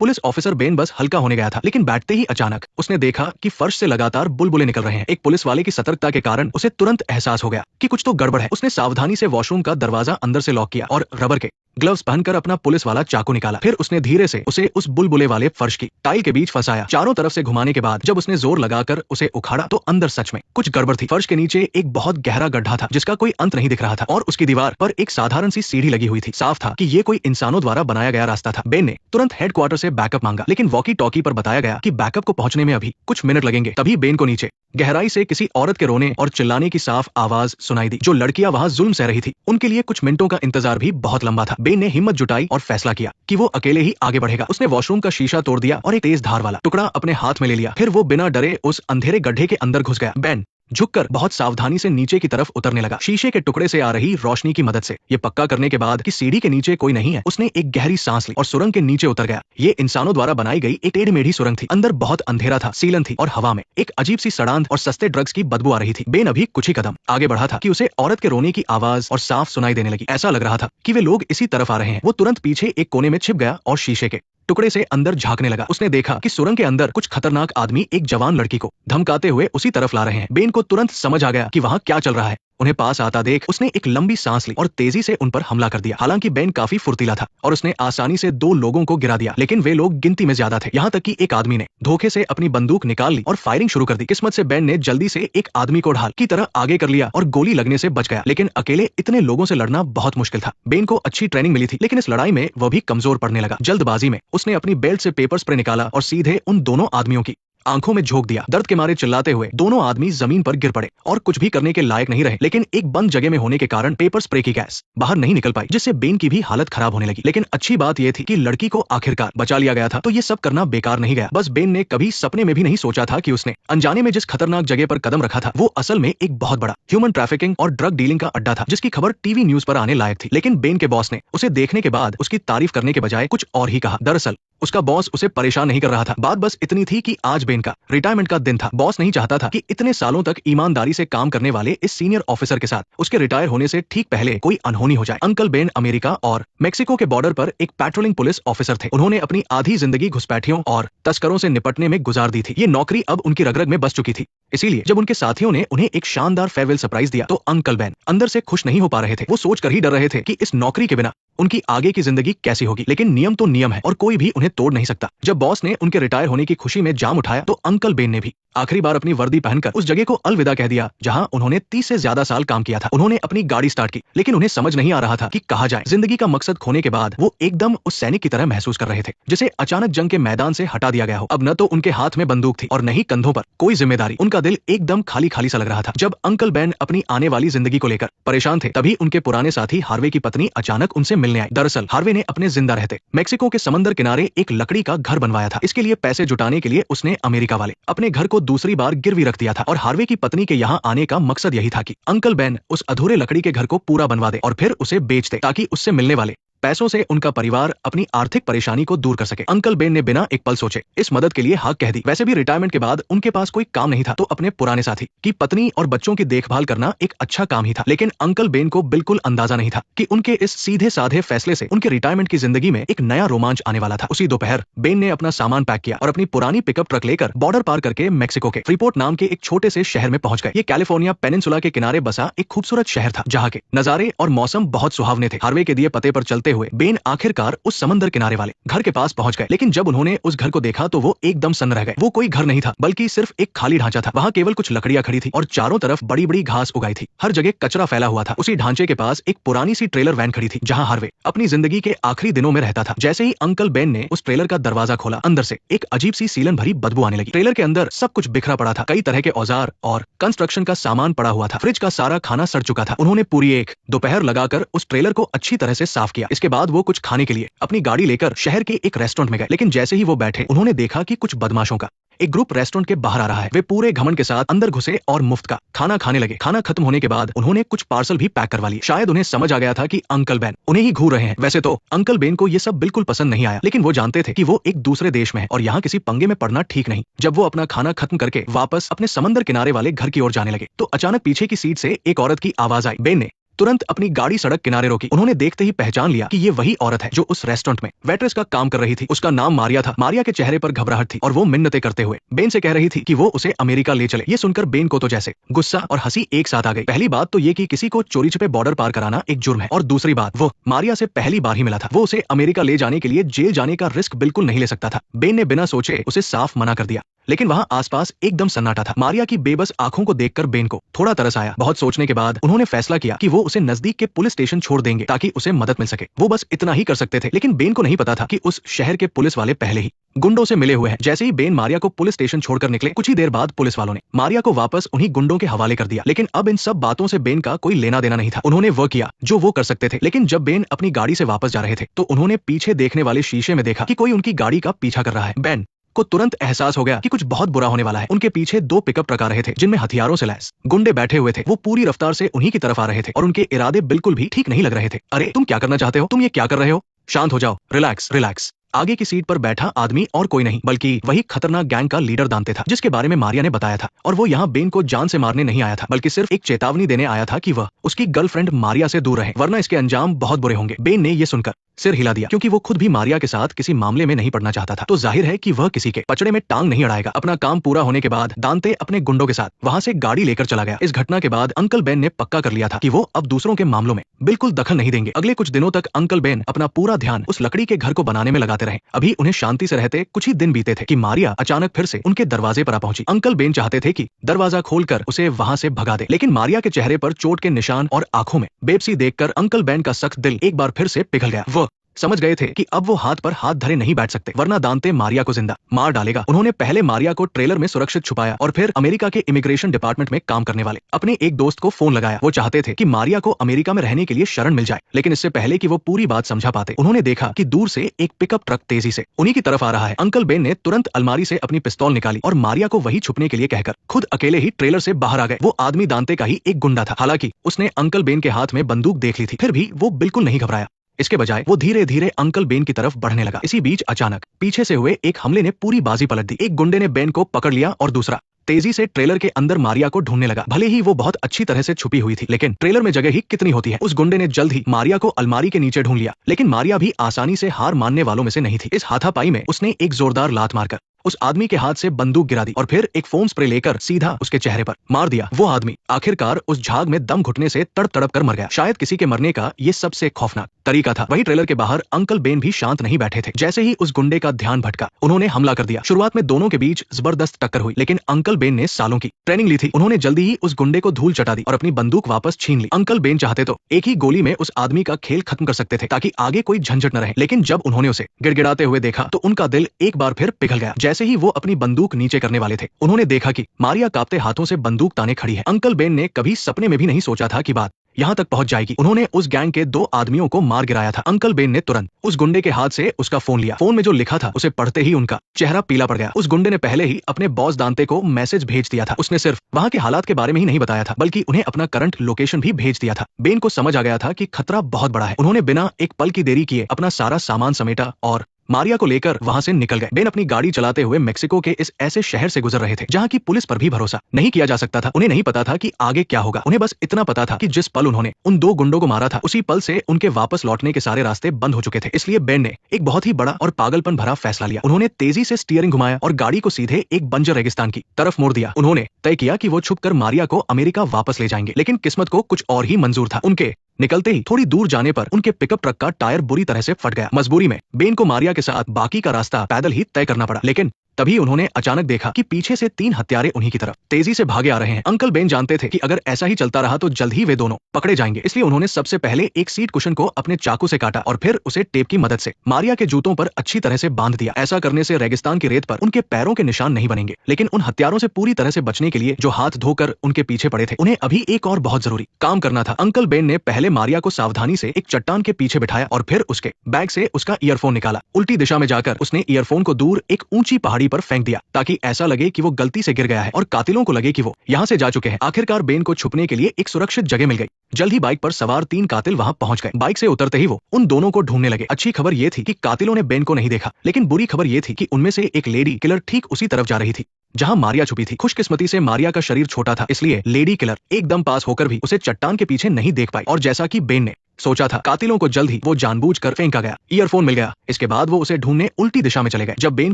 Police officer Ben बस हल्का होने गया था, लेकिन बैठते ही अचानक उसने देखा कि फर्श से लगातार बुलबुले निकल रहे हैं। एक पुलिस वाले की सतर्कता के कारण उसे तुरंत एहसास हो गया कि कुछ तो गड़बड़ है। उसने सावधानी से वॉशरूम का दरवाजा अंदर से लॉक किया और रबर के ग्लव्स पहनकर अपना पुलिस वाला चाकू निकाला। फिर उसने धीरे से उसे उस बुलबुले वाले फर्श की टाइल के बीच फंसाया। चारों तरफ से घुमाने के बाद जब उसने जोर लगाकर उसे उखाड़ा तो अंदर सच में कुछ गड़बड़ थी। फर्श के नीचे एक बहुत गहरा गड्ढा था जिसका कोई अंत नहीं दिख रहा था और उसकी दीवार पर एक साधारण सी सीढ़ी लगी हुई थी। साफ था कि ये कोई इंसानों द्वारा बनाया गया रास्ता था। बेन ने तुरंत हेडक्वार्टर से बैकअप मांगा, लेकिन वॉकी टॉकी पर बताया गया कि बैकअप को पहुंचने में अभी कुछ मिनट लगेंगे। तभी बेन को नीचे गहराई से किसी औरत के रोने और चिल्लाने की साफ आवाज सुनाई दी। जो लड़कियां वहां जुल्म सह रही थी उनके लिए कुछ मिनटों का इंतजार भी बहुत लंबा था। बेन ने हिम्मत जुटाई और फैसला किया कि वो अकेले ही आगे बढ़ेगा। उसने वॉशरूम का शीशा तोड़ दिया और एक तेज धार वाला टुकड़ा अपने हाथ में ले लिया। फिर वो बिना डरे उस अंधेरे गड्ढे के अंदर घुस गया। बेन झुककर बहुत सावधानी से नीचे की तरफ उतरने लगा। शीशे के टुकड़े से आ रही रोशनी की मदद से ये पक्का करने के बाद कि सीढ़ी के नीचे कोई नहीं है, उसने एक गहरी सांस ली और सुरंग के नीचे उतर गया। ये इंसानों द्वारा बनाई गई एक टेढ़ी मेढ़ी सुरंग थी। अंदर बहुत अंधेरा था, सीलन थी और हवा में एक अजीब सी सड़ांध और सस्ते ड्रग्स की बदबू आ रही थी। बेन अभी कुछ ही कदम आगे बढ़ा था कि उसे औरत के रोने की आवाज और साफ सुनाई देने लगी। ऐसा लग रहा था कि वे लोग इसी तरफ आ रहे हैं। वो तुरंत पीछे एक कोने में छिप गया और शीशे के टुकड़े से अंदर झांकने लगा। उसने देखा कि सुरंग के अंदर कुछ खतरनाक आदमी एक जवान लड़की को धमकाते हुए उसी तरफ ला रहे हैं। बेन को तुरंत समझ आ गया कि वहां क्या चल रहा है। उन्हें पास आता देख उसने एक लंबी सांस ली और तेजी से उन पर हमला कर दिया। हालांकि बेन काफी फुर्तीला था और उसने आसानी से 2 लोगों को गिरा दिया, लेकिन वे लोग गिनती में ज्यादा थे। यहाँ तक कि एक आदमी ने धोखे से अपनी बंदूक निकाल ली और फायरिंग शुरू कर दी। किस्मत से बेन ने जल्दी से एक आदमी को ढाल की तरह आगे कर लिया और गोली लगने से बच गया। लेकिन अकेले इतने लोगों से लड़ना बहुत मुश्किल था। बेन को अच्छी ट्रेनिंग मिली थी, लेकिन इस लड़ाई में वह भी कमजोर पड़ने लगा। जल्दबाजी में उसने अपनी बेल्ट से पेपर स्प्रे निकाला और सीधे उन दोनों आदमियों की आंखों में झोंक दिया। दर्द के मारे चिल्लाते हुए दोनों आदमी जमीन पर गिर पड़े और कुछ भी करने के लायक नहीं रहे। लेकिन एक बंद जगह में होने के कारण पेपर स्प्रे की गैस बाहर नहीं निकल पाई, जिससे बेन की भी हालत खराब होने लगी। लेकिन अच्छी बात यह थी कि लड़की को आखिरकार बचा लिया गया था, तो ये सब करना बेकार नहीं गया। बस बेन ने कभी सपने में भी नहीं सोचा था कि उसने अनजाने में जिस खतरनाक जगह पर कदम रखा था वो असल में एक बहुत बड़ा ह्यूमन ट्रैफिकिंग और ड्रग डीलिंग का अड्डा था, जिसकी खबर टीवी न्यूज पर आने लायक थी। लेकिन बेन के बॉस ने उसे देखने के बाद उसकी तारीफ करने के बजाय कुछ और ही कहा। दरअसल उसका बॉस उसे परेशान नहीं कर रहा था। बात बस इतनी थी कि आज बेन का रिटायरमेंट का दिन था। बॉस नहीं चाहता था कि इतने सालों तक ईमानदारी से काम करने वाले इस सीनियर ऑफिसर के साथ उसके रिटायर होने से ठीक पहले कोई अनहोनी हो जाए। अंकल बेन अमेरिका और मेक्सिको के बॉर्डर पर एक पेट्रोलिंग पुलिस ऑफिसर थे। उन्होंने अपनी आधी जिंदगी घुसपैठियों और तस्करों से निपटने में गुजार दी थी। ये नौकरी अब उनकी रग रग में बस चुकी थी। इसीलिए जब उनके साथियों ने उन्हें एक शानदार फेयरवेल सरप्राइज दिया तो अंकल बेन अंदर से खुश नहीं हो पा रहे थे। वो सोचकर ही डर रहे थे कि इस नौकरी के बिना उनकी आगे की जिंदगी कैसी होगी। लेकिन नियम तो नियम है और कोई भी उन्हें तोड़ नहीं सकता। जब बॉस ने उनके रिटायर होने की खुशी में जाम उठाया तो अंकल बेन ने भी आखिरी बार अपनी वर्दी पहनकर उस जगह को अलविदा कह दिया जहां उन्होंने 30 से ज्यादा साल काम किया था। उन्होंने अपनी गाड़ी स्टार्ट की, लेकिन उन्हें समझ नहीं आ रहा था कि कहा जाए। जिंदगी का मकसद खोने के बाद वो एकदम उस सैनिक की तरह महसूस कर रहे थे जिसे अचानक जंग के मैदान से हटा दिया गया हो। अब न तो उनके हाथ में बंदूक थी और न ही कंधों पर कोई जिम्मेदारी। उनका दिल एकदम खाली खाली सा लग रहा था। जब अंकल बेन अपनी आने वाली जिंदगी को लेकर परेशान थे तभी उनके पुराने साथी हार्वे की पत्नी अचानक उनसे मिलने आई। दरअसल हार्वे ने अपने जिंदा रहते मेक्सिको के समंदर किनारे एक लकड़ी का घर बनवाया था। इसके लिए पैसे जुटाने के लिए उसने अमेरिका वाले अपने घर को दूसरी बार गिरवी रख दिया था और हार्वे की पत्नी के यहाँ आने का मकसद यही था कि अंकल बेन उस अधूरे लकड़ी के घर को पूरा बनवा दे और फिर उसे बेच दे ताकि उससे मिलने वाले पैसों से उनका परिवार अपनी आर्थिक परेशानी को दूर कर सके। अंकल बेन ने बिना एक पल सोचे इस मदद के लिए हाँ कह दी। वैसे भी रिटायरमेंट के बाद उनके पास कोई काम नहीं था, तो अपने पुराने साथी की पत्नी और बच्चों की देखभाल करना एक अच्छा काम ही था। लेकिन अंकल बेन को बिल्कुल अंदाजा नहीं था कि उनके इस सीधे साधे फैसले से उनके रिटायरमेंट की जिंदगी में एक नया रोमांच आने वाला था। उसी दोपहर बेन ने अपना सामान पैक किया और अपनी पुरानी पिकअप ट्रक लेकर बॉर्डर पार करके मेक्सिको के फ्रीपोर्ट नाम के एक छोटे से शहर में पहुंच गए। ये कैलिफोर्निया पेनिनसुला के किनारे बसा एक खूबसूरत शहर था जहाँ के नजारे और मौसम बहुत सुहावने थे। हार्वे के दिए पते पर चलते हुए बेन आखिरकार उस समंदर किनारे वाले घर के पास पहुंच गए। लेकिन जब उन्होंने उस घर को देखा तो वो एकदम सन्न रह गए। वो कोई घर नहीं था बल्कि सिर्फ एक खाली ढांचा था। वहाँ केवल कुछ लकड़ियां खड़ी थी और चारों तरफ बड़ी बड़ी घास उगाई थी। हर जगह कचरा फैला हुआ था। उसी ढांचे के पास एक पुरानी सी ट्रेलर वैन खड़ी थी जहाँ हार्वे अपनी जिंदगी के आखिरी दिनों में रहता था। जैसे ही अंकल बेन ने उस ट्रेलर का दरवाजा खोला अंदर से एक अजीब सी सीलन भरी बदबू आने लगी। ट्रेलर के अंदर सब कुछ बिखरा पड़ा था। कई तरह के औजार और कंस्ट्रक्शन का सामान पड़ा हुआ था। फ्रिज का सारा खाना सड़ चुका था। उन्होंने पूरी एक दोपहर लगाकर उस ट्रेलर को अच्छी तरह से साफ किया। इसके बाद वो कुछ खाने के लिए अपनी गाड़ी लेकर शहर के एक रेस्टोरेंट में गए। लेकिन जैसे ही वो बैठे उन्होंने देखा कि कुछ बदमाशों का एक ग्रुप रेस्टोरेंट के बाहर आ रहा है। वे पूरे घमंड के साथ अंदर घुसे और मुफ्त का खाना खाने लगे। खाना खत्म होने के बाद उन्होंने कुछ पार्सल भी पैक करवा लिए। शायद उन्हें समझ आ गया था कि अंकल बेन उन्हें ही घूर रहे हैं। वैसे तो अंकल बेन को ये सब बिल्कुल पसंद नहीं आया, लेकिन वो जानते थे कि वो एक दूसरे देश में है और यहाँ किसी पंगे में पड़ना ठीक नहीं। जब वो अपना खाना खत्म करके वापस अपने समंदर किनारे वाले घर की ओर जाने लगे तो अचानक पीछे की सीट से एक औरत की आवाज आई। बेन ने तुरंत अपनी गाड़ी सड़क किनारे रोकी। उन्होंने देखते ही पहचान लिया कि ये वही औरत है जो उस रेस्टोरेंट में वेट्रेस का काम कर रही थी। उसका नाम मारिया था। मारिया के चेहरे पर घबराहट थी और वो मिन्नतें करते हुए बेन से कह रही थी कि वो उसे अमेरिका ले चले। ये सुनकर बेन को तो जैसे गुस्सा और हंसी एक साथ आ गई। पहली बात तो ये कि किसी को चोरी छुपे बॉर्डर पार कराना एक जुर्म है, और दूसरी बात, वो मारिया से पहली बार ही मिला था। वो उसे अमेरिका ले जाने के लिए जेल जाने का रिस्क बिल्कुल नहीं ले सकता था। बेन ने बिना सोचे उसे साफ मना कर दिया, लेकिन वहाँ आसपास एकदम सन्नाटा था। मारिया की बेबस आंखों को देखकर बेन को थोड़ा तरस आया। बहुत सोचने के बाद उन्होंने फैसला किया कि वो उसे नजदीक के पुलिस स्टेशन छोड़ देंगे ताकि उसे मदद मिल सके। वो बस इतना ही कर सकते थे, लेकिन बेन को नहीं पता था कि उस शहर के पुलिस वाले पहले ही गुंडों से मिले हुए हैं। जैसे ही बेन मारिया को पुलिस स्टेशन छोड़कर निकले, कुछ ही देर बाद पुलिस वालों ने मारिया को वापस उन्हीं गुंडों के हवाले कर दिया। लेकिन अब इन सब बातों से बेन का कोई लेना देना नहीं था। उन्होंने वो किया जो वो कर सकते थे। लेकिन जब बेन अपनी गाड़ी से वापस जा रहे थे तो उन्होंने पीछे देखने वाले शीशे में देखा कि कोई उनकी गाड़ी का पीछा कर रहा है। बेन को तुरंत एहसास हो गया कि कुछ बहुत बुरा होने वाला है। उनके पीछे 2 पिकअप ट्रक आ रहे थे जिनमें हथियारों से लैस गुंडे बैठे हुए थे। वो पूरी रफ्तार से उन्हीं की तरफ आ रहे थे और उनके इरादे बिल्कुल भी ठीक नहीं लग रहे थे। अरे तुम क्या करना चाहते हो? तुम ये क्या कर रहे हो? शांत हो जाओ, रिलैक्स रिलैक्स। आगे की सीट पर बैठा आदमी और कोई नहीं बल्कि वही खतरनाक गैंग का लीडर दांते था, जिसके बारे में मारिया ने बताया था। और वो यहाँ बेन को जान से मारने नहीं आया था, बल्कि सिर्फ एक चेतावनी देने आया था कि वह उसकी गर्लफ्रेंड मारिया से दूर रहे, वरना इसके अंजाम बहुत बुरे होंगे। बेन ने ये सुनकर सिर हिला दिया, क्योंकि वो खुद भी मारिया के साथ किसी मामले में नहीं पड़ना चाहता था। तो जाहिर है कि वह किसी के पचड़े में टांग नहीं अड़ाएगा। अपना काम पूरा होने के बाद दांते अपने गुंडों के साथ वहां से गाड़ी लेकर चला गया। इस घटना के बाद अंकल बेन ने पक्का कर लिया था कि वो अब दूसरों के मामलों में बिल्कुल दखल नहीं देंगे। अगले कुछ दिनों तक अंकल बेन अपना पूरा ध्यान उस लकड़ी के घर को बनाने में लगाते रहे। अभी उन्हें शांति से रहते कुछ ही दिन बीते थे कि मारिया अचानक फिर से उनके दरवाजे पर आ पहुंची। अंकल बेन चाहते थे कि दरवाजा खोलकर उसे वहां से भगा दे, लेकिन मारिया के चेहरे पर चोट के निशान और आंखों में बेबसी देखकर अंकल बेन का सख्त दिल एक बार फिर से पिघल गया। वो समझ गए थे कि अब वो हाथ पर हाथ धरे नहीं बैठ सकते, वरना दांते मारिया को जिंदा मार डालेगा। उन्होंने पहले मारिया को ट्रेलर में सुरक्षित छुपाया और फिर अमेरिका के इमिग्रेशन डिपार्टमेंट में काम करने वाले अपने एक दोस्त को फोन लगाया। वो चाहते थे कि मारिया को अमेरिका में रहने के लिए शरण मिल जाए, लेकिन इससे पहले कि वो पूरी बात समझा पाते, उन्होंने देखा कि दूर से एक पिकअप ट्रक तेजी से उन्हीं की तरफ आ रहा है। अंकल बेन ने तुरंत अलमारी से अपनी पिस्तौल निकाली और मारिया को वही छुपने के लिए कहकर खुद अकेले ही ट्रेलर से बाहर आ गए। वो आदमी दांते का ही एक गुंडा था। हालांकि उसने अंकल बेन के हाथ में बंदूक देख ली थी, फिर भी वो बिल्कुल नहीं घबराया। इसके बजाय वो धीरे धीरे अंकल बेन की तरफ बढ़ने लगा। इसी बीच अचानक पीछे से हुए एक हमले ने पूरी बाजी पलट दी। एक गुंडे ने बेन को पकड़ लिया और दूसरा तेजी से ट्रेलर के अंदर मारिया को ढूंढने लगा। भले ही वो बहुत अच्छी तरह से छुपी हुई थी, लेकिन ट्रेलर में जगह ही कितनी होती है। उस गुंडे ने जल्द ही मारिया को अलमारी के नीचे ढूंढ लिया, लेकिन मारिया भी आसानी से हार मानने वालों में से नहीं थी। इस हाथापाई में उसने एक जोरदार लात मारकर उस आदमी के हाथ से बंदूक गिरा दी और फिर एक फोम स्प्रे लेकर सीधा उसके चेहरे पर मार दिया। वो आदमी आखिरकार उस झाग में दम घुटने से तड़प तड़प कर मर गया। शायद किसी के मरने का ये सबसे खौफनाक तरीका था। वही ट्रेलर के बाहर अंकल बेन भी शांत नहीं बैठे थे। जैसे ही उस गुंडे का ध्यान भटका, उन्होंने हमला कर दिया। शुरुआत में दोनों के बीच जबरदस्त टक्कर हुई, लेकिन अंकल बेन ने सालों की ट्रेनिंग ली थी। उन्होंने जल्दी ही उस गुंडे को धूल चटा दी और अपनी बंदूक वापस छीन ली। अंकल बेन चाहते तो एक ही गोली में उस आदमी का खेल खत्म कर सकते थे ताकि आगे कोई झंझट न रहे, लेकिन जब उन्होंने उसे गिड़गिड़ाते हुए देखा तो उनका दिल एक बार फिर पिघल गया। जैसे ही वो अपनी बंदूक नीचे करने वाले थे, उन्होंने देखा कि मारिया कांपते हाथों से बंदूक ताने खड़ी है। अंकल बेन ने कभी सपने में भी नहीं सोचा था कि बात यहाँ तक पहुंच जाएगी। उन्होंने उस गैंग के 2 आदमियों को मार गिराया था। अंकल बेन ने तुरंत उस गुंडे के हाथ से उसका फोन लिया। फोन में जो लिखा था उसे पढ़ते ही उनका चेहरा पीला पड़ गया। उस गुंडे ने पहले ही अपने बॉस दांते को मैसेज भेज दिया था। उसने सिर्फ वहां के हालात के बारे में ही नहीं बताया था, बल्कि उन्हें अपना करंट लोकेशन भी भेज दिया था। बेन को समझ आ गया था कि खतरा बहुत बड़ा है। उन्होंने बिना एक पल की देरी किए अपना सारा सामान समेटा और मारिया को लेकर वहां से निकल गए। बेन अपनी गाड़ी चलाते हुए मेक्सिको के इस ऐसे शहर से गुजर रहे थे जहां की पुलिस पर भी भरोसा नहीं किया जा सकता था। उन्हें नहीं पता था कि आगे क्या होगा। उन्हें बस इतना पता था कि जिस पल उन्होंने उन 2 गुंडों को मारा था, उसी पल से उनके वापस लौटने के सारे रास्ते बंद हो चुके थे। इसलिए बेन ने एक बहुत ही बड़ा और पागलपन भरा फैसला लिया। उन्होंने तेजी से स्टीयरिंग घुमाया और गाड़ी को सीधे एक बंजर रेगिस्तान की तरफ मोड़ दिया। उन्होंने तय किया कि वो छुपकर मारिया को अमेरिका वापस ले जाएंगे, लेकिन किस्मत को कुछ और ही मंजूर था। उनके निकलते ही थोड़ी दूर जाने पर उनके पिकअप ट्रक का टायर बुरी तरह से फट गया। मजबूरी में बेन को मारिया के साथ बाकी का रास्ता पैदल ही तय करना पड़ा, लेकिन तभी उन्होंने अचानक देखा कि पीछे से 3 हत्यारे उन्हीं की तरफ तेजी से भागे आ रहे हैं। अंकल बेन जानते थे कि अगर ऐसा ही चलता रहा तो जल्द ही वे दोनों पकड़े जाएंगे। इसलिए उन्होंने सबसे पहले एक सीट कुशन को अपने चाकू से काटा और फिर उसे टेप की मदद से मारिया के जूतों पर अच्छी तरह से बांध दिया। ऐसा करने से रेगिस्तान की रेत पर उनके पैरों के निशान नहीं बनेंगे। लेकिन उन हत्यारों से पूरी तरह से बचने के लिए जो हाथ धोकर उनके पीछे पड़े थे, उन्हें अभी एक और बहुत जरूरी काम करना था। अंकल बेन ने पहले मारिया को सावधानी से एक चट्टान के पीछे बिठाया और फिर उसके बैग से उसका ईयरफोन निकाला। उल्टी दिशा में जाकर उसने ईयरफोन को दूर एक ऊंची पहाड़ी पर फेंक दिया ताकि ऐसा लगे कि वो गलती से गिर गया है और कातिलों को लगे कि वो यहाँ से जा चुके हैं। आखिरकार बेन को छुपने के लिए एक सुरक्षित जगह मिल गई। जल्द ही बाइक पर सवार 3 कातिल वहां पहुंच गए। बाइक से उतरते ही वो उन दोनों को ढूंढने लगे। अच्छी खबर ये थी कि कातिलों ने बेन को नहीं देखा, लेकिन बुरी खबर ये थी कि उनमें से एक लेडी किलर ठीक उसी तरफ जा रही थी जहाँ मारिया छुपी थी। खुशकिस्मती से मारिया का शरीर छोटा था, इसलिए लेडी किलर एकदम पास होकर भी उसे चट्टान के पीछे नहीं देख पाई। और जैसा कि बेन ने सोचा था, कातिलों को जल्द ही वो जानबूझकर फेंका गया। ईयरफोन मिल गया। इसके बाद वो उसे ढूंढने उल्टी दिशा में चले गए। जब बेन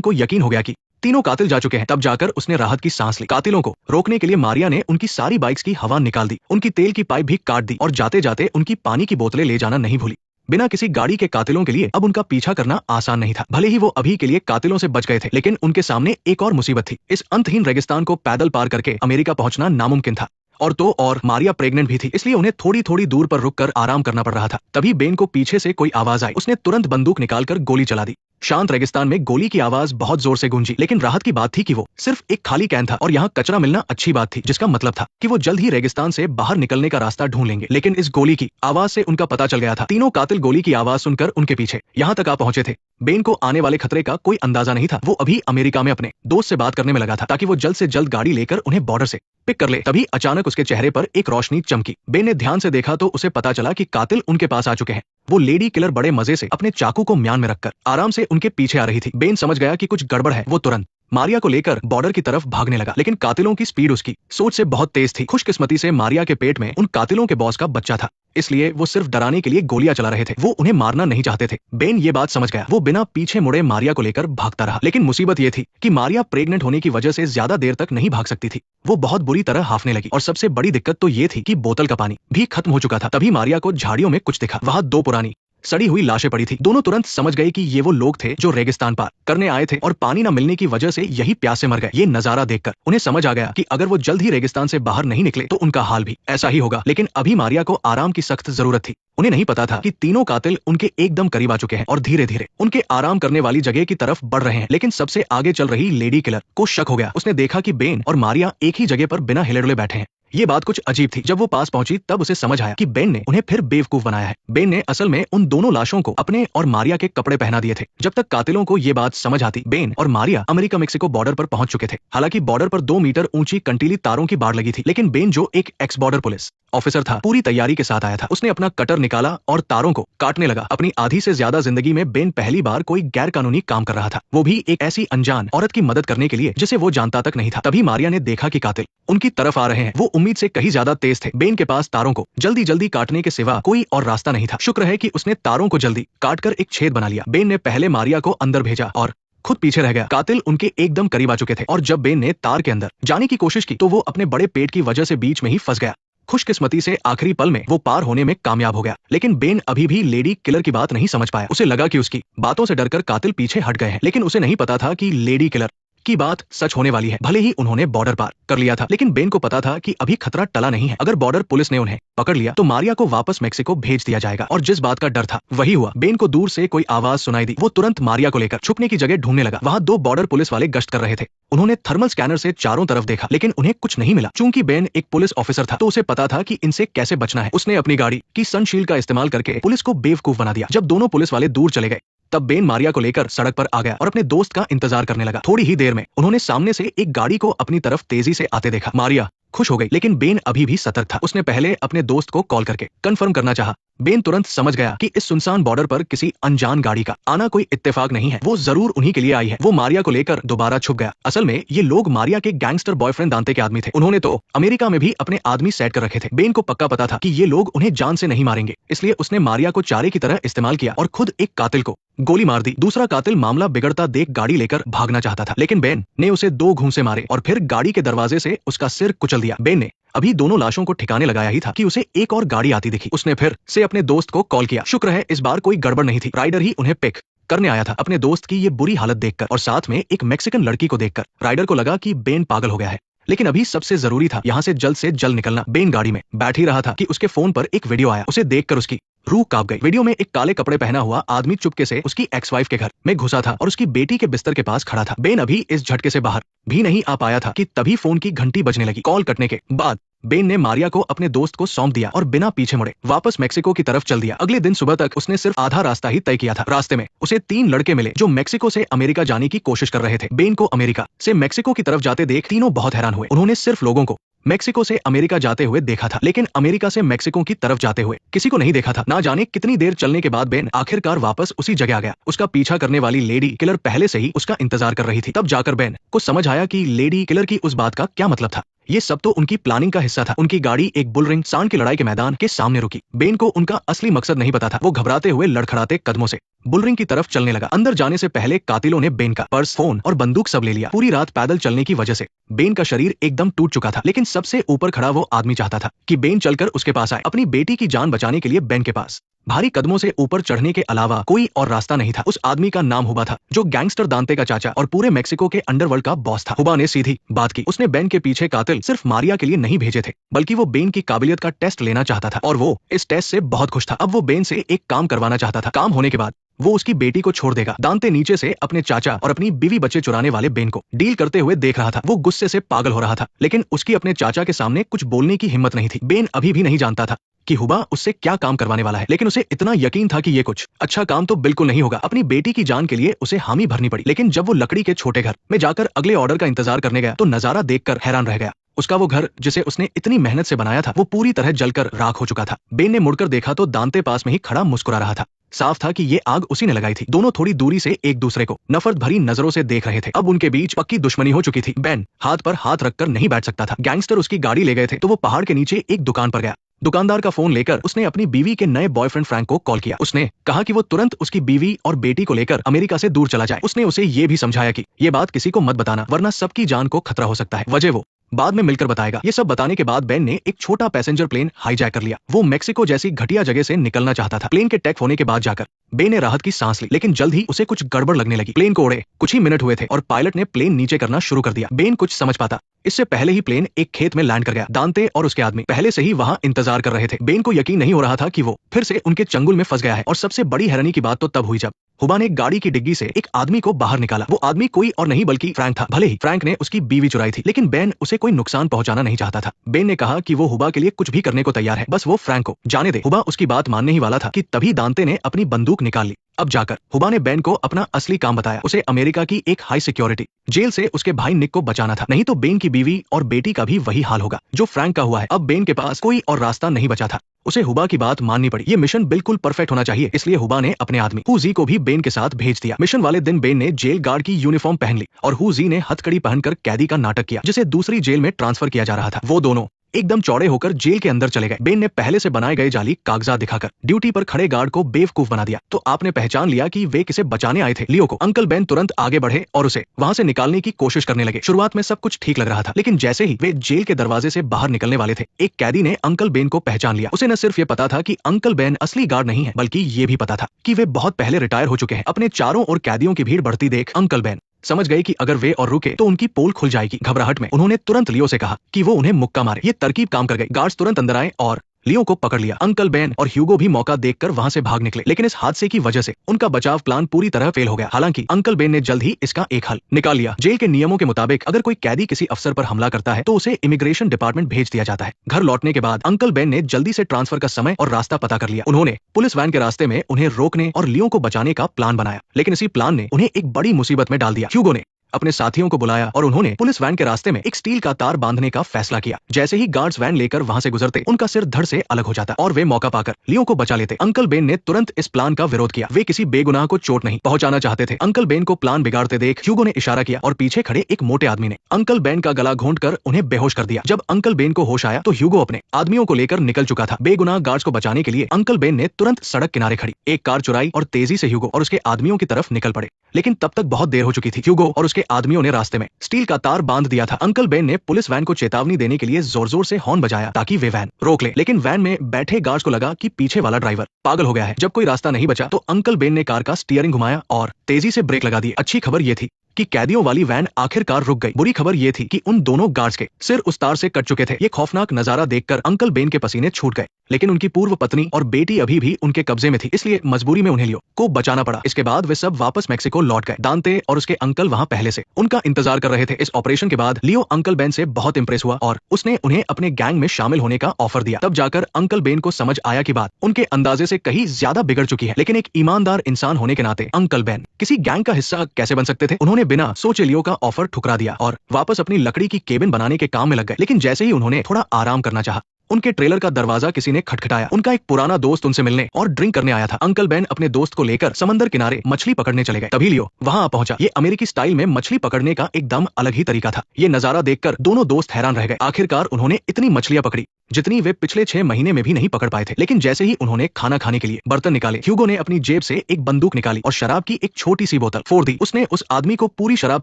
को यकीन हो गया कि तीनों कातिल जा चुके हैं, तब जाकर उसने राहत की सांस ली। कातिलों को रोकने के लिए मारिया ने उनकी सारी बाइक्स की हवा निकाल दी, उनकी तेल की पाइप भी काट दी और जाते जाते उनकी पानी की बोतलें ले जाना नहीं भूली। बिना किसी गाड़ी के कातिलों के लिए अब उनका पीछा करना आसान नहीं था। भले ही वो अभी के लिए कातिलों से बच गए थे, लेकिन उनके सामने एक और मुसीबत थी। इस अंतहीन रेगिस्तान को पैदल पार करके अमेरिका पहुंचना नामुमकिन था। और मारिया प्रेग्नेंट भी थी, इसलिए उन्हें थोड़ी थोड़ी दूर पर रुककर आराम करना पड़ रहा था। तभी बेन को पीछे से कोई आवाज आई। उसने तुरंत बंदूक निकालकर गोली चला दी। शांत रेगिस्तान में गोली की आवाज बहुत जोर से गूंजी, लेकिन राहत की बात थी कि वो सिर्फ एक खाली कैन था और यहाँ कचरा मिलना अच्छी बात थी, जिसका मतलब था कि वो जल्द ही रेगिस्तान से बाहर निकलने का रास्ता ढूंढ लेंगे। लेकिन इस गोली की आवाज से उनका पता चल गया था। तीनों कातिल गोली की आवाज सुनकर उनके पीछे यहाँ तक आ पहुंचे थे। बेन को आने वाले खतरे का कोई अंदाजा नहीं था। वो अभी अमेरिका में अपने दोस्त से बात करने में लगा था, ताकि वो जल्द से जल्द गाड़ी लेकर उन्हें बॉर्डर से पिक कर ले। तभी अचानक उसके चेहरे पर एक रोशनी चमकी। बेन ने ध्यान से देखा तो उसे पता चला कि कातिल उनके पास आ चुके हैं। वो लेडी किलर बड़े मजे से अपने चाकू को म्यान में रखकर आराम से उनके पीछे आ रही थी। बेन समझ गया कि कुछ गड़बड़ है। वो तुरंत मारिया को लेकर बॉर्डर की तरफ भागने लगा, लेकिन कातिलों की स्पीड उसकी सोच से बहुत तेज थी। खुशकिस्मती से मारिया के पेट में उन कातिलों के बॉस का बच्चा था, इसलिए वो सिर्फ डराने के लिए गोलियां चला रहे थे। वो उन्हें मारना नहीं चाहते थे। बेन ये बात समझ गया। वो बिना पीछे मुड़े मारिया को लेकर भागता रहा, लेकिन मुसीबत ये थी कि मारिया प्रेग्नेंट होने की वजह से ज्यादा देर तक नहीं भाग सकती थी। वो बहुत बुरी तरह हांफने लगी और सबसे बड़ी दिक्कत तो ये थी कि बोतल का पानी भी खत्म हो चुका था। तभी मारिया को झाड़ियों में कुछ दिखा। वहां दो पुरानी सड़ी हुई लाशें पड़ी थी। दोनों तुरंत समझ गए कि ये वो लोग थे जो रेगिस्तान पार करने आए थे और पानी न मिलने की वजह से यही प्यास से मर गए। ये नजारा देखकर उन्हें समझ आ गया कि अगर वो जल्द ही रेगिस्तान से बाहर नहीं निकले तो उनका हाल भी ऐसा ही होगा। लेकिन अभी मारिया को आराम की सख्त जरूरत थी। उन्हें नहीं पता था कि तीनों कातिल उनके एकदम करीब आ चुके हैं और धीरे धीरे उनके आराम करने वाली जगह की तरफ बढ़ रहे हैं। लेकिन सबसे आगे चल रही लेडी किलर को शक हो गया। उसने देखा कि बेन और मारिया एक ही जगह पर बिना हिले डुले बैठे हैं। ये बात कुछ अजीब थी। जब वो पास पहुंची तब उसे समझ आया कि बेन ने उन्हें फिर बेवकूफ बनाया है। बेन ने असल में उन दोनों लाशों को अपने और मारिया के कपड़े पहना दिए थे। जब तक कातिलों को ये बात समझ आती, बेन और मारिया अमेरिका मेक्सिको बॉर्डर पर पहुंच चुके थे। हालांकि बॉर्डर पर 2 मीटर ऊंची कंटीली तारों की बाड़ लगी थी, लेकिन बेन जो एक एक्स बॉर्डर पुलिस ऑफिसर था, पूरी तैयारी के साथ आया था। उसने अपना कटर निकाला और तारों को काटने लगा। अपनी आधी से ज्यादा जिंदगी में बेन पहली बार कोई गैर कानूनी काम कर रहा था, वो भी एक ऐसी अनजान औरत की मदद करने के लिए जिसे वो जानता तक नहीं था। तभी मारिया ने देखा कि कातिल उनकी तरफ आ रहे हैं। वो उम्मीद से कहीं ज्यादा तेज थे। बेन के पास तारों को जल्दी जल्दी काटने के सिवा कोई और रास्ता नहीं था। शुक्र है कि उसने तारों को जल्दी काटकर एक छेद बना लिया। बेन ने पहले मारिया को अंदर भेजा और खुद पीछे रह गया। कातिल उनके एकदम करीब आ चुके थे और जब बेन ने तार के अंदर जाने की कोशिश की तो वो अपने बड़े पेट की वजह से बीच में ही फंस गया। खुशकिस्मती से आखिरी पल में वो पार होने में कामयाब हो गया, लेकिन बेन अभी भी लेडी किलर की बात नहीं समझ पाया। उसे लगा कि उसकी बातों से डरकर कातिल पीछे हट गए हैं, लेकिन उसे नहीं पता था कि लेडी किलर की बात सच होने वाली है। भले ही उन्होंने बॉर्डर पार कर लिया था, लेकिन बेन को पता था कि अभी खतरा टला नहीं है। अगर बॉर्डर पुलिस ने उन्हें पकड़ लिया तो मारिया को वापस मेक्सिको भेज दिया जाएगा। और जिस बात का डर था वही हुआ। बेन को दूर से कोई आवाज सुनाई दी। वो तुरंत मारिया को लेकर छुपने की जगह ढूंढने लगा। वहां 2 बॉर्डर पुलिस वाले गश्त कर रहे थे। उन्होंने थर्मल स्कैनर से चारों तरफ देखा, लेकिन उन्हें कुछ नहीं मिला। चूंकि बेन एक पुलिस ऑफिसर था तो उसे पता था कि इनसे कैसे बचना है। उसने अपनी गाड़ी की सनशील्ड का इस्तेमाल करके पुलिस को बेवकूफ बना दिया। जब दोनों पुलिस वाले दूर चले गए तब बेन मारिया को लेकर सड़क पर आ गया और अपने दोस्त का इंतजार करने लगा। थोड़ी ही देर में उन्होंने सामने से एक गाड़ी को अपनी तरफ तेजी से आते देखा। मारिया खुश हो गई, लेकिन बेन अभी भी सतर्क था। उसने पहले अपने दोस्त को कॉल करके कंफर्म करना चाहा। बेन तुरंत समझ गया कि इस सुनसान बॉर्डर पर किसी अनजान गाड़ी का आना कोई इत्तेफाक नहीं है। वो जरूर उन्हीं के लिए आई है। वो मारिया को लेकर दोबारा छुप गया। असल में ये लोग मारिया के गैंगस्टर बॉयफ्रेंड दांते के आदमी थे। उन्होंने तो अमेरिका में भी अपने आदमी सेट कर रखे थे। बेन को पक्का पता था कि ये लोग उन्हें जान से नहीं मारेंगे, इसलिए उसने मारिया को चारे की तरह इस्तेमाल किया और खुद एक कातिल को गोली मार दी। दूसरा कातिल मामला बिगड़ता देख गाड़ी लेकर भागना चाहता था, लेकिन बेन ने उसे 2 घूंसे मारे और फिर गाड़ी के दरवाजे से उसका सिर कुचल दिया। बेन ने अभी दोनों लाशों को ठिकाने लगाया ही था कि उसे एक और गाड़ी आती दिखी। उसने फिर से अपने दोस्त को कॉल किया। शुक्र है इस बार कोई गड़बड़ नहीं थी। राइडर ही उन्हें पिक करने आया था। अपने दोस्त की ये बुरी हालत देखकर और साथ में एक मैक्सिकन लड़की को देखकर राइडर को लगा कि बेन पागल हो गया है, लेकिन अभी सबसे जरूरी था यहाँ से जल्द निकलना। बेन गाड़ी में बैठ ही रहा था कि उसके फोन पर एक वीडियो आया। उसे देखकर उसकी रूह कांप गई। वीडियो में एक काले कपड़े पहना हुआ आदमी चुपके से उसकी एक्स वाइफ के घर में घुसा था और उसकी बेटी के बिस्तर के पास खड़ा था। बेन अभी इस झटके से बाहर भी नहीं आ पाया था कि तभी फोन की घंटी बजने लगी। कॉल कटने के बाद बेन ने मारिया को अपने दोस्त को सौंप दिया और बिना पीछे मुड़े वापस मेक्सिको की तरफ चल दिया। अगले दिन सुबह तक उसने सिर्फ आधा रास्ता ही तय किया था। रास्ते में उसे 3 लड़के मिले जो मेक्सिको से अमेरिका जाने की कोशिश कर रहे थे। बेन को अमेरिका से मेक्सिको की तरफ जाते देख तीनों बहुत हैरान हुए। उन्होंने सिर्फ लोगों को मेक्सिको से अमेरिका जाते हुए देखा था, लेकिन अमेरिका से मेक्सिको की तरफ जाते हुए किसी को नहीं देखा था। ना जाने कितनी देर चलने के बाद बेन आखिरकार वापस उसी जगह आ गया। उसका पीछा करने वाली लेडी किलर पहले से ही उसका इंतजार कर रही थी। तब जाकर बेन को समझ आया कि लेडी किलर की उस बात का क्या मतलब था। ये सब तो उनकी प्लानिंग का हिस्सा था। उनकी गाड़ी एक बुल रिंग सांड की लड़ाई के मैदान के सामने रुकी। बेन को उनका असली मकसद नहीं पता था। वो घबराते हुए लड़खड़ाते कदमों से बुल रिंग की तरफ चलने लगा। अंदर जाने से पहले कातिलों ने बेन का पर्स, फोन और बंदूक सब ले लिया। पूरी रात पैदल चलने की वजह से बेन का शरीर एकदम टूट चुका था, लेकिन सबसे ऊपर खड़ा वो आदमी चाहता था कि बेन चलकर उसके पास आए। अपनी बेटी की जान बचाने के लिए बेन के पास भारी कदमों से ऊपर चढ़ने के अलावा कोई और रास्ता नहीं था। उस आदमी का नाम हुबा था, जो गैंगस्टर दांते का चाचा और पूरे मेक्सिको के अंडरवर्ल्ड का बॉस था। हुबा ने सीधी बात की। उसने बेन के पीछे कातिल सिर्फ मारिया के लिए नहीं भेजे थे, बल्कि वो बेन की काबिलियत का टेस्ट लेना चाहता था, और वो इस टेस्ट से बहुत खुश था। अब वो बेन से एक काम करवाना चाहता था। काम होने के बाद वो उसकी बेटी को छोड़ देगा। दांते नीचे से अपने चाचा और अपनी बीवी बच्चे चुराने वाले बेन को डील करते हुए देख रहा था। वो गुस्से से पागल हो रहा था, लेकिन उसकी अपने चाचा के सामने कुछ बोलने की हिम्मत नहीं थी। बेन अभी भी नहीं जानता था कि हुबा उससे क्या काम करवाने वाला है, लेकिन उसे इतना यकीन था कि ये कुछ अच्छा काम तो बिल्कुल नहीं होगा। अपनी बेटी की जान के लिए उसे हामी भरनी पड़ी। लेकिन जब वो लकड़ी के छोटे घर में जाकर अगले ऑर्डर का इंतजार करने गया, तो नजारा देखकर हैरान रह गया। उसका वो घर, जिसे उसने इतनी मेहनत से बनाया था, वो पूरी तरह जलकर राख हो चुका था। बेन ने मुड़कर देखा तो दांते पास में ही खड़ा मुस्कुरा रहा था। साफ था कि ये आग उसी ने लगाई थी। दोनों थोड़ी दूरी से एक दूसरे को नफरत भरी नजरों से देख रहे थे। अब उनके बीच पक्की दुश्मनी हो चुकी थी। बेन हाथ पर हाथ रखकर नहीं बैठ सकता था। गैंगस्टर उसकी गाड़ी ले गए थे, तो वो पहाड़ के नीचे एक दुकान पर गया। दुकानदार का फोन लेकर उसने अपनी बीवी के नए बॉयफ्रेंड फ्रैंक को कॉल किया। उसने कहा कि वो तुरंत उसकी बीवी और बेटी को लेकर अमेरिका से दूर चला जाए। उसने उसे ये भी समझाया कि ये बात किसी को मत बताना, वरना सबकी जान को खतरा हो सकता है। वजह वो बाद में मिलकर बताएगा। ये सब बताने के बाद बेन ने एक छोटा पैसेंजर प्लेन हाईजैक कर लिया। वो मेक्सिको जैसी घटिया जगह से निकलना चाहता था। प्लेन के टेक होने के बाद जाकर बेन ने राहत की सांस ली, लेकिन जल्द ही उसे कुछ गड़बड़ लगने लगी। प्लेन को उड़े कुछ ही मिनट हुए थे और पायलट ने प्लेन नीचे करना शुरू कर दिया। बेन कुछ समझ पाता इससे पहले ही प्लेन एक खेत में लैंड कर गया। दांते और उसके आदमी पहले से ही वहां इंतजार कर रहे थे। बेन को यकीन नहीं हो रहा था कि वो फिर से उनके चंगुल में फंस गया है। और सबसे बड़ी हैरानी की बात तो तब हुई जब हुबा ने गाड़ी की डिग्गी से एक आदमी को बाहर निकाला। वो आदमी कोई और नहीं बल्कि फ्रैंक था। भले ही फ्रैंक ने उसकी बीवी चुराई थी, लेकिन बेन उसे कोई नुकसान पहुंचाना नहीं चाहता था। बेन ने कहा कि वो हुबा के लिए कुछ भी करने को तैयार है, बस वो फ्रैंक को जाने दे। हुबा उसकी बात मानने ही वाला था कि तभी दांते ने अपनी बंदूक निकाल ली। अब जाकर हुबा ने बेन को अपना असली काम बताया। उसे अमेरिका की एक हाई सिक्योरिटी जेल से उसके भाई निक को बचाना था, नहीं तो बेन की बीवी और बेटी का भी वही हाल होगा जो फ्रैंक का हुआ है। अब बेन के पास कोई और रास्ता नहीं बचा था। उसे हुबा की बात माननी पड़ी। ये मिशन बिल्कुल परफेक्ट होना चाहिए, इसलिए हुबा ने अपने आदमी हुजी को भी बेन के साथ भेज दिया। मिशन वाले दिन बेन ने जेल गार्ड की यूनिफॉर्म पहन ली और हुजी ने हथकड़ी पहनकर कैदी का नाटक किया, जिसे दूसरी जेल में ट्रांसफर किया जा रहा था। वो दोनों एकदम चौड़े होकर जेल के अंदर चले गए। बेन ने पहले से बनाए गए जाली कागजात दिखाकर ड्यूटी पर खड़े गार्ड को बेवकूफ बना दिया, तो आपने पहचान लिया कि वे किसे बचाने आए थे, लियो को। अंकल बेन तुरंत आगे बढ़े और उसे वहां से निकालने की कोशिश करने लगे। शुरुआत में सब कुछ ठीक लग रहा था, लेकिन जैसे ही वे जेल के दरवाजे से बाहर निकलने वाले थे, एक कैदी ने अंकल बेन को पहचान लिया। उसे न सिर्फ ये पता था कि अंकल बेन असली गार्ड नहीं है, बल्कि ये भी पता था कि वे बहुत पहले रिटायर हो चुके हैं। अपने चारों ओर कैदियों की भीड़ बढ़ती देख अंकल बेन समझ गए कि अगर वे और रुके तो उनकी पोल खुल जाएगी। घबराहट में उन्होंने तुरंत लियो से कहा कि वो उन्हें मुक्का मारे। ये तरकीब काम कर गई। गार्ड्स तुरंत अंदर आए और लियो को पकड़ लिया। अंकल बेन और ह्यूगो भी मौका देखकर वहां से भाग निकले, लेकिन इस हादसे की वजह से उनका बचाव प्लान पूरी तरह फेल हो गया। हालांकि अंकल बेन ने जल्द ही इसका एक हल निकाल लिया। जेल के नियमों के मुताबिक अगर कोई कैदी किसी अफसर पर हमला करता है तो उसे इमिग्रेशन डिपार्टमेंट भेज दिया जाता है। घर लौटने के बाद अंकल बेन ने जल्दी से ट्रांसफर का समय और रास्ता पता कर लिया। उन्होंने पुलिस वैन के रास्ते में उन्हें रोकने और लियो को बचाने का प्लान बनाया, लेकिन इसी प्लान ने उन्हें एक बड़ी मुसीबत में डाल दिया। ह्यूगो ने अपने साथियों को बुलाया और उन्होंने पुलिस वैन के रास्ते में एक स्टील का तार बांधने का फैसला किया। जैसे ही गार्ड्स वैन लेकर वहां से गुजरते, उनका सिर धड़ से अलग हो जाता और वे मौका पाकर लियो को बचा लेते। अंकल बेन ने तुरंत इस प्लान का विरोध किया। वे किसी बेगुनाह को चोट नहीं पहुंचाना चाहते थे। अंकल बेन को प्लान बिगाड़ते देख ह्यूगो ने इशारा किया और पीछे खड़े एक मोटे आदमी ने अंकल बेन का गला घोंटकर उन्हें बेहोश कर दिया। जब अंकल बेन को होश आया तो ह्यूगो अपने आदमियों को लेकर निकल चुका था। बेगुनाह गार्ड्स को बचाने के लिए अंकल बेन ने तुरंत सड़क किनारे खड़ी एक कार चुराई और तेजी से ह्यूगो और उसके आदमियों की तरफ निकल पड़े। लेकिन तब तक बहुत देर हो चुकी थी। ह्यूगो और उसके आदमियों ने रास्ते में स्टील का तार बांध दिया था। अंकल बेन ने पुलिस वैन को चेतावनी देने के लिए जोर जोर से हॉर्न बजाया ताकि वे वैन रोक ले, लेकिन वैन में बैठे गार्ड्स को लगा कि पीछे वाला ड्राइवर पागल हो गया है। जब कोई रास्ता नहीं बचा तो अंकल बेन ने कार का स्टीयरिंग घुमाया और तेजी से ब्रेक लगा दिए। अच्छी खबर ये थी कि कैदियों वाली वैन आखिरकार रुक गई। बुरी खबर ये थी कि उन दोनों गार्ड्स के सिर उस तार से कट चुके थे। ये खौफनाक नजारा देखकर अंकल बेन के पसीने छूट गए, लेकिन उनकी पूर्व पत्नी और बेटी अभी भी उनके कब्जे में थी, इसलिए मजबूरी में उन्हें लियो को बचाना पड़ा। इसके बाद वे सब वापस मेक्सिको लौट गए। दांते और उसके अंकल वहां पहले से उनका इंतजार कर रहे थे। इस ऑपरेशन के बाद लियो अंकल बेन से बहुत इंप्रेस हुआ और उसने उन्हें अपने गैंग में शामिल होने का ऑफर दिया। तब जाकर अंकल बेन को समझ आया कि बात उनके अंदाजे से कहीं ज्यादा बिगड़ चुकी है, लेकिन एक ईमानदार इंसान होने के नाते अंकल बेन किसी गैंग का हिस्सा कैसे बन सकते थे। उन्होंने बिना सोचे लियो का ऑफर ठुकरा दिया और वापस अपनी लकड़ी की केबिन बनाने के काम में लग गए। लेकिन जैसे ही उन्होंने थोड़ा आराम करना चाहा, उनके ट्रेलर का दरवाजा किसी ने खटखटाया। उनका एक पुराना दोस्त उनसे मिलने और ड्रिंक करने आया था। अंकल बेन अपने दोस्त को लेकर समंदर किनारे मछली पकड़ने चले गए। तभी लियो वहां आ पहुंचा। ये अमेरिकी स्टाइल में मछली पकड़ने का एकदम अलग ही तरीका था। ये नजारा देखकर दोनों दोस्त हैरान रह गए। आखिरकार उन्होंने इतनी मछलियां पकड़ी जितनी वे पिछले 6 महीने में भी नहीं पकड़ पाए थे। लेकिन जैसे ही उन्होंने खाना खाने के लिए बर्तन निकाले, ह्यूगो ने अपनी जेब से एक बंदूक निकाली और शराब की एक छोटी सी बोतल फोड़ दी। उसने उस आदमी को पूरी शराब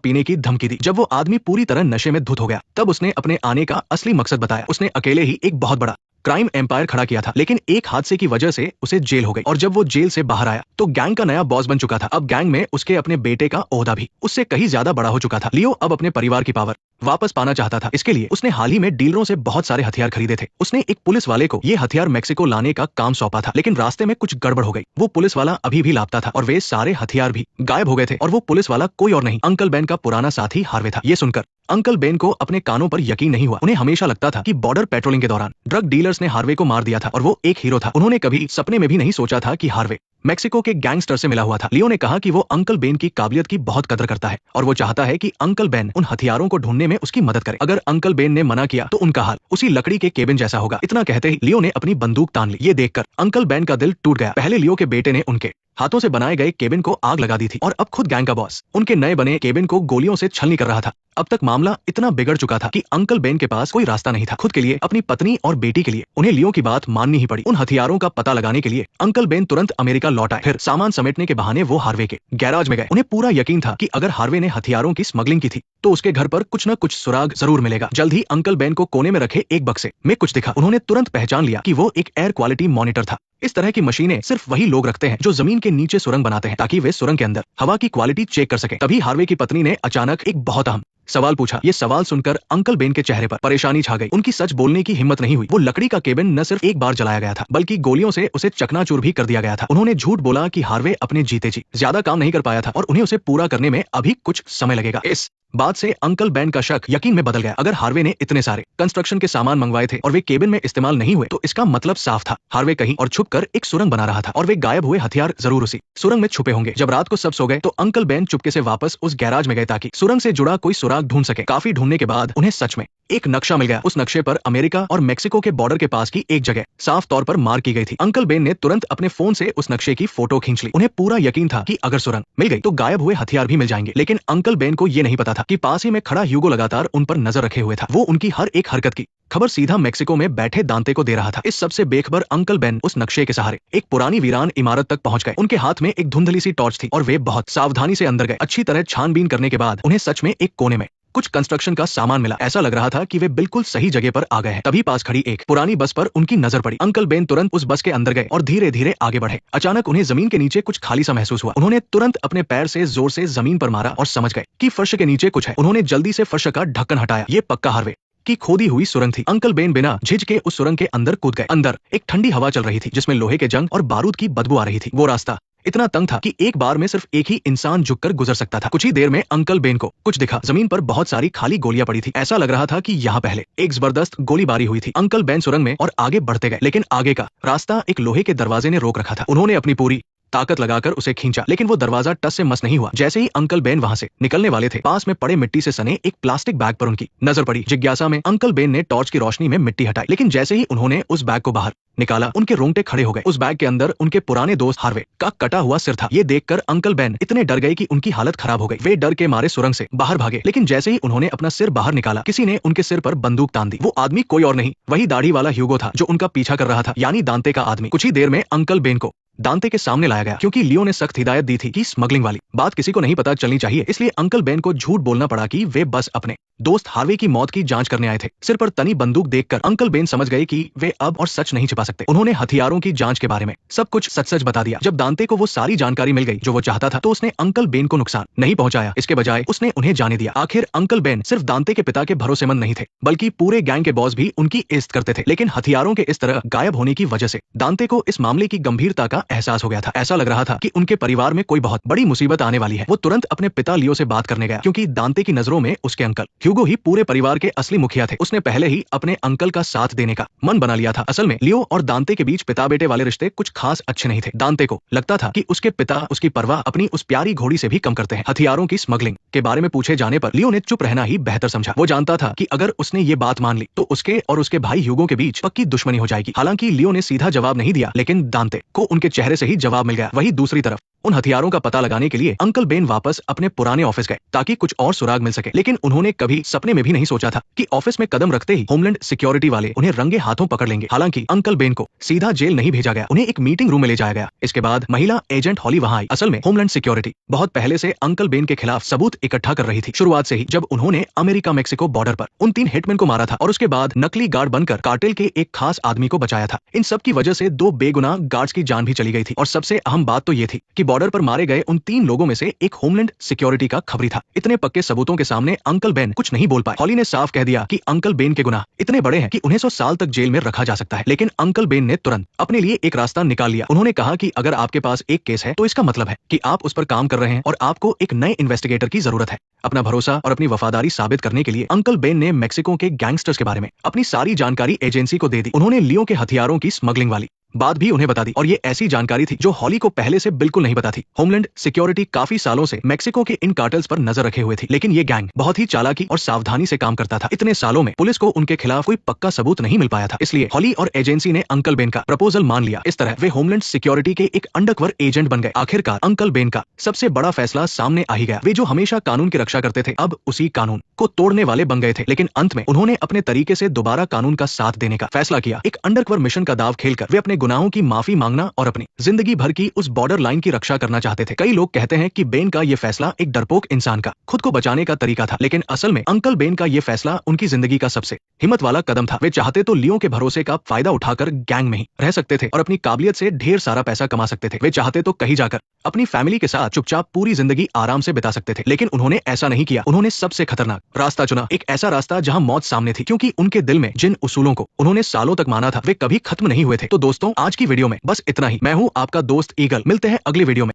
पीने की धमकी दी। जब वो आदमी पूरी तरह नशे में धुत हो गया, तब उसने अपने आने का असली मकसद बताया। उसने अकेले ही एक बहुत बड़ा क्राइम एम्पायर खड़ा किया था, लेकिन एक हादसे की वजह से उसे जेल हो गई। और जब वो जेल से बाहर आया तो गैंग का नया बॉस बन चुका था। अब गैंग में उसके अपने बेटे का ओहदा भी उससे कहीं ज्यादा बड़ा हो चुका था। लियो अब अपने परिवार की पावर वापस पाना चाहता था। इसके लिए उसने हाल ही में डीलरों से बहुत सारे हथियार खरीदे थे। उसने एक पुलिस वाले को ये हथियार मेक्सिको लाने का काम सौंपा था, लेकिन रास्ते में कुछ गड़बड़ हो गई। वो पुलिस वाला अभी भी लापता था और वे सारे हथियार भी गायब हो गए थे। और वो पुलिस वाला कोई और नहीं, अंकल बेन का पुराना साथी हार्वे था। ये सुनकर अंकल बेन को अपने कानों पर यकीन नहीं हुआ। उन्हें हमेशा लगता था कि बॉर्डर पेट्रोलिंग के दौरान ड्रग डीलर्स ने हार्वे को मार दिया था और वो एक हीरो था। उन्होंने कभी सपने में भी नहीं सोचा था कि हार्वे मेक्सिको के गैंगस्टर से मिला हुआ था। लियो ने कहा कि वो अंकल बेन की काबिलियत की बहुत कदर करता है और वो चाहता है कि अंकल बेन उन हथियारों को ढूंढने में उसकी मदद करे। अगर अंकल बेन ने मना किया तो उनका हाल उसी लकड़ी के केबिन जैसा होगा। इतना कहते ही लियो ने अपनी बंदूक तान ली। ये देखकर अंकल बेन का दिल टूट गया। पहले लियो के बेटे ने उनके हाथों से बनाए गए केबिन को आग लगा दी थी और अब खुद गैंग का बॉस उनके नए बने केबिन को गोलियों से छलनी कर रहा था। अब तक मामला इतना बिगड़ चुका था कि अंकल बेन के पास कोई रास्ता नहीं था। खुद के लिए, अपनी पत्नी और बेटी के लिए उन्हें लियो की बात माननी ही पड़ी। उन हथियारों का पता लगाने के लिए अंकल बेन तुरंत अमेरिका लौट आए। फिर सामान समेटने के बहाने वो हार्वे के गैराज में गए। उन्हें पूरा यकीन था कि अगर हार्वे ने हथियारों की स्मगलिंग की थी तो उसके घर पर कुछ न कुछ सुराग जरूर मिलेगा। जल्द ही अंकल बेन को कोने में रखे एक बक्से में कुछ दिखा। उन्होंने तुरंत पहचान लिया कि वो एक एयर क्वालिटी मॉनिटर था। इस तरह की मशीनें सिर्फ वही लोग रखते हैं जो जमीन के नीचे सुरंग बनाते हैं, ताकि वे सुरंग के अंदर हवा की क्वालिटी चेक कर सके। तभी हार्वे की पत्नी ने अचानक एक बहुत अहम सवाल पूछा। ये सवाल सुनकर अंकल बेन के चेहरे पर परेशानी छा गई। उनकी सच बोलने की हिम्मत नहीं हुई। वो लकड़ी का केबिन न सिर्फ एक बार जलाया गया था, बल्कि गोलियों से उसे चकनाचूर भी कर दिया गया था। उन्होंने झूठ बोला कि हार्वे अपने जीते जी ज्यादा काम नहीं कर पाया था और उन्हें उसे पूरा करने में अभी कुछ समय लगेगा। इस बात से अंकल बेन का शक यकीन में बदल गया। अगर हार्वे ने इतने सारे कंस्ट्रक्शन के सामान मंगवाए थे और वे केबिन में इस्तेमाल नहीं हुए, तो इसका मतलब साफ था हार्वे कहीं और छुपकर एक सुरंग बना रहा था और वे गायब हुए हथियार जरूर उसी सुरंग में छुपे होंगे। जब रात को सब सो गए तो अंकल बेन चुपके से वापस उस गैराज में गए ताकि सुरंग से जुड़ा कोई सुराग ढूंढ सके। काफी ढूंढने के बाद उन्हें सच में एक नक्शा मिल गया। उस नक्शे पर अमेरिका और मेक्सिको के बॉर्डर के पास की एक जगह साफ तौर पर मार्क की गई थी। अंकल बेन ने तुरंत अपने फोन से उस नक्शे की फोटो खींच ली। उन्हें पूरा यकीन था कि अगर सुरंग मिल गई तो गायब हुए हथियार भी मिल जाएंगे। लेकिन अंकल बेन को ये नहीं पता था कि पास ही में खड़ा ह्यूगो लगातार उन पर नजर रखे हुए था। वो उनकी हर एक हरकत की खबर सीधा मेक्सिको में बैठे दांते को दे रहा था। इस सबसे बेखबर अंकल बेन उस नक्शे के सहारे एक पुरानी वीरान इमारत तक पहुंच गए। उनके हाथ में एक धुंधली सी टॉर्च थी और वे बहुत सावधानी से अंदर गए। अच्छी तरह छानबीन करने के बाद उन्हें सच में एक कोने में कुछ कंस्ट्रक्शन का सामान मिला। ऐसा लग रहा था कि वे बिल्कुल सही जगह पर आ गए हैं। तभी पास खड़ी एक पुरानी बस पर उनकी नजर पड़ी। अंकल बेन तुरंत उस बस के अंदर गए और धीरे धीरे आगे बढ़े। अचानक उन्हें जमीन के नीचे कुछ खाली सा महसूस हुआ। उन्होंने तुरंत अपने पैर से जोर से जमीन पर मारा और समझ गए कि फर्श के नीचे कुछ है। उन्होंने जल्दी से फर्श का ढक्कन हटाया। ये पक्का हार्वे की खोदी हुई सुरंग थी। अंकल बेन बिना झिझके उस सुरंग के अंदर कूद गए। अंदर एक ठंडी हवा चल रही थी जिसमें लोहे के जंग और बारूद की बदबू आ रही थी। वो रास्ता इतना तंग था कि एक बार में सिर्फ एक ही इंसान झुककर गुजर सकता था। कुछ ही देर में अंकल बेन को कुछ दिखा। जमीन पर बहुत सारी खाली गोलियां पड़ी थी। ऐसा लग रहा था कि यहाँ पहले एक जबरदस्त गोलीबारी हुई थी। अंकल बेन सुरंग में और आगे बढ़ते गए, लेकिन आगे का रास्ता एक लोहे के दरवाजे ने रोक रखा था। उन्होंने अपनी पूरी ताकत लगाकर उसे खींचा, लेकिन वो दरवाजा टस से मस नहीं हुआ। जैसे ही अंकल बेन वहां से निकलने वाले थे, पास में पड़े मिट्टी से सने एक प्लास्टिक बैग पर उनकी नजर पड़ी। जिज्ञासा में अंकल बेन ने टॉर्च की रोशनी में मिट्टी हटाई, लेकिन जैसे ही उन्होंने उस बैग को बाहर निकाला, उनके रोंगटे खड़े हो गए। उस बैग के अंदर उनके पुराने दोस्त हार्वे का कटा हुआ सिर था। ये देखकर अंकल बेन इतने डर गए कि उनकी हालत खराब हो गई। वे डर के मारे सुरंग से बाहर भागे, लेकिन जैसे ही उन्होंने अपना सिर बाहर निकाला, किसी ने उनके सिर पर बंदूक तान दी। वो आदमी कोई और नहीं, वही दाढ़ी वाला ह्यूगो था जो उनका पीछा कर रहा था, यानी दांते का आदमी। कुछ ही देर में अंकल बेन को दांते के सामने लाया गया, क्योंकि लियो ने सख्त हिदायत दी थी कि स्मगलिंग वाली बात किसी को नहीं पता चलनी चाहिए। इसलिए अंकल बेन को झूठ बोलना पड़ा कि वे बस अपने दोस्त हार्वे की मौत की जांच करने आए थे। सिर पर तनी बंदूक देखकर अंकल बेन समझ गए कि वे अब और सच नहीं छिपा सकते। उन्होंने हथियारों की जांच के बारे में सब कुछ सच सच बता दिया। जब दांते को वो सारी जानकारी मिल गई जो वो चाहता था, तो उसने अंकल बेन को नुकसान नहीं पहुंचाया। इसके बजाय उसने उन्हें जाने दिया। आखिर अंकल बेन सिर्फ दांते के पिता के भरोसेमंद नहीं थे, बल्कि पूरे गैंग के बॉस भी उनकी इज्जत करते थे। लेकिन हथियारों के इस तरह गायब होने की वजह से दांते को इस मामले की गंभीरता का एहसास हो गया था। ऐसा लग रहा था कि उनके परिवार में कोई बहुत बड़ी मुसीबत आने वाली है। वो तुरंत अपने पिता लियो से बात करने गया, क्योंकि दांते की नजरों में उसके अंकल ह्यूगो ही पूरे परिवार के असली मुखिया थे। उसने पहले ही अपने अंकल का साथ देने का मन बना लिया था। असल में लियो और दांते के बीच पिता बेटे वाले रिश्ते कुछ खास अच्छे नहीं थे। दांते को लगता था कि उसके पिता उसकी परवाह अपनी उस प्यारी घोड़ी से भी कम करते हैं। हथियारों की स्मगलिंग के बारे में पूछे जाने पर लियो ने चुप रहना ही बेहतर समझा। वो जानता था कि अगर उसने ये बात मान ली तो उसके और उसके भाई ह्यूगो के बीच पक्की दुश्मनी हो जाएगी। हालांकि लियो ने सीधा जवाब नहीं दिया, लेकिन दांते को उनके चेहरे से ही जवाब मिल गया। वहीं दूसरी तरफ उन हथियारों का पता लगाने के लिए अंकल बेन वापस अपने पुराने ऑफिस गए ताकि कुछ और सुराग मिल सके। लेकिन उन्होंने कभी सपने में भी नहीं सोचा था कि ऑफिस में कदम रखते ही होमलैंड सिक्योरिटी वाले उन्हें रंगे हाथों पकड़ लेंगे। हालांकि अंकल बेन को सीधा जेल नहीं भेजा गया, उन्हें एक मीटिंग रूम में ले जाया गया। इसके बाद महिला एजेंट हॉली वहां आई। असल में होमलैंड सिक्योरिटी बहुत पहले से अंकल बेन के खिलाफ सबूत इकट्ठा कर रही थी। शुरुआत से ही जब उन्होंने अमेरिका मेक्सिको बॉर्डर पर उन 3 हिटमैन को मारा था और उसके बाद नकली गार्ड बनकर कार्टेल के एक खास आदमी को बचाया था, इन सब की वजह से 2 बेगुनाह गार्ड्स की जान भी चली गई थी। और सबसे अहम बात तो ये थी कि बॉर्डर पर मारे गए उन 3 लोगों में से एक होमलैंड सिक्योरिटी का खबरी था। इतने पक्के सबूतों के सामने अंकल बेन कुछ नहीं बोल पाए। हॉली ने साफ कह दिया कि अंकल बेन के गुनाह इतने बड़े हैं कि उन्हें 100 साल तक जेल में रखा जा सकता है। लेकिन अंकल बेन ने तुरंत अपने लिए एक रास्ता निकाल लिया। उन्होंने कहा कि अगर आपके पास एक केस है तो इसका मतलब है कि आप उस पर काम कर रहे हैं और आपको एक नए इन्वेस्टिगेटर की जरूरत है। अपना भरोसा और अपनी वफादारी साबित करने के लिए अंकल बेन ने मेक्सिको के गैंगस्टर्स के बारे में अपनी सारी जानकारी एजेंसी को दे दी। उन्होंने लियो के हथियारों की स्मगलिंग वाली बात भी उन्हें बता दी, और ये ऐसी जानकारी थी जो हॉली को पहले से बिल्कुल नहीं पता थी। होमलैंड सिक्योरिटी काफी सालों से मेक्सिको के इन कार्टेल्स पर नजर रखे हुए थी, लेकिन ये गैंग बहुत ही चालाकी और सावधानी से काम करता था। इतने सालों में पुलिस को उनके खिलाफ कोई पक्का सबूत नहीं मिल पाया था, इसलिए हॉली और एजेंसी ने अंकल बेन का प्रपोजल मान लिया। इस तरह वे होमलैंड सिक्योरिटी के एक अंडरकवर एजेंट बन गए। आखिरकार अंकल बेन का सबसे बड़ा फैसला सामने आ ही गया। वे जो हमेशा कानून की रक्षा करते थे, अब उसी कानून को तोड़ने वाले बन गए थे। लेकिन अंत में उन्होंने अपने तरीके से दोबारा कानून का साथ देने का फैसला किया। एक अंडरकवर मिशन का दाव खेलकर वे अपने गुनाहों की माफी मांगना और अपनी जिंदगी भर की उस बॉर्डर लाइन की रक्षा करना चाहते थे। कई लोग कहते हैं कि बेन का ये फैसला एक डरपोक इंसान का खुद को बचाने का तरीका था, लेकिन असल में अंकल बेन का ये फैसला उनकी जिंदगी का सबसे हिम्मत वाला कदम था। वे चाहते तो लियो के भरोसे का फायदा उठाकर गैंग में ही रह सकते थे और अपनी काबिलियत से ढेर सारा पैसा कमा सकते थे। वे चाहते तो कहीं जाकर अपनी फैमिली के साथ चुपचाप पूरी जिंदगी आराम से बिता सकते थे, लेकिन उन्होंने ऐसा नहीं किया। उन्होंने सबसे खतरनाक रास्ता चुना, एक ऐसा रास्ता जहां मौत सामने थी, क्योंकि उनके दिल में जिन उसूलों को उन्होंने सालों तक माना था वे कभी खत्म नहीं हुए थे। तो दोस्तों, आज की वीडियो में बस इतना ही। मैं हूं आपका दोस्त ईगल। मिलते हैं अगली वीडियो में।